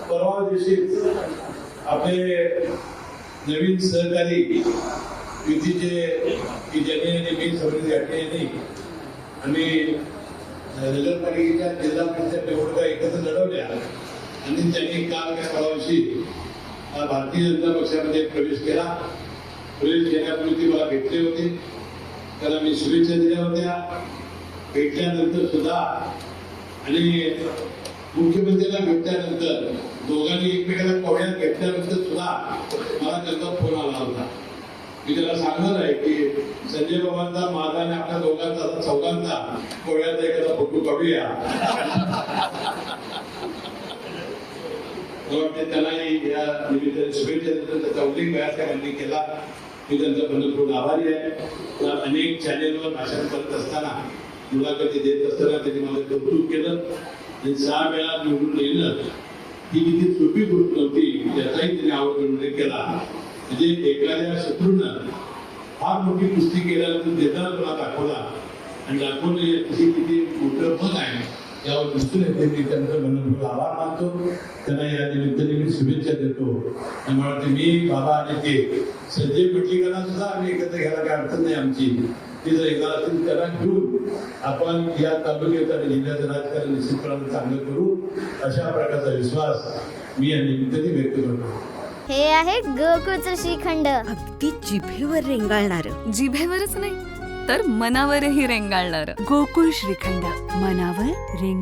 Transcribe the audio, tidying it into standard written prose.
परवा दिवशी आपले नवीन सहकारी युतीचे की ज्यांनी नेहमी समिती घातली आम्ही नगरपालिकेच्या जिल्हा परिषद निवडणुका एकत्र लढवल्या आणि त्यांनी काल काय परवाशी भारतीय जनता पक्षामध्ये प्रवेश केला. प्रवेश केल्यापूर्वी ती मला भेटले होते, त्याला मी शुभेच्छा दिल्या होत्या. भेटल्यानंतर सुद्धा आणि मुख्यमंत्र्यांना भेटल्यानंतर दोघांनी एकमेकांना कोवळ्यात घेतल्यानंतर सुद्धा मला त्यांचा फोन आला होता. मी त्याला सांगणार आहे की संजय बाबांचा, माझा आणि आपल्या दोघांचा चौघांचा कोवळ्याचा एखादा फोटो काढूया. त्यालाही या निमित्ताने शुभेच्छा देतो. त्याचा उल्लेख व्यासकारांनी केला. मी त्यांचा मनपूर्वक आभारी आहे. अनेक चॅनेलवर भाषण करत असताना, मुलाखती देत असताना त्यांनी माझं कौतुक केलं आणि 6 वेळा निवडून येणं ही किती सोपी गोष्ट नव्हती त्याचाही त्यांनी उल्लेख केला. म्हणजे एखाद्या शत्रूनं फार मोठी कुस्ती केल्यानंतर देताना तुला दाखवला आणि दाखवणे किती मोठं मत आहे यावर दिसून येते. मी त्यांचं मनपूर्वक आभार मानतो. त्यांना या निमित्ताने मी शुभेच्छा देतो. त्यामुळे मी बाबा आणि ते संजय पटलीकरांना सुद्धा आम्ही एकत्र घ्यायला काही अडचण नाही आमची. ती जर एकदा असेल त्यांना घेऊन आपण या तालुक्याचं आणि जिल्ह्याचं राजकारण निश्चितपणे चांगलं करू, अशा प्रकारचा विश्वास मी या निमित्ताने व्यक्त करतो. हे आहे गोकुळचं श्रीखंड. अगदी जिभेवर रेंगाळणार. जिभेवरच नाही तर मनावरही रेंगाळणार. गोकुळ श्रीखंड, मनावर रेंगाळ.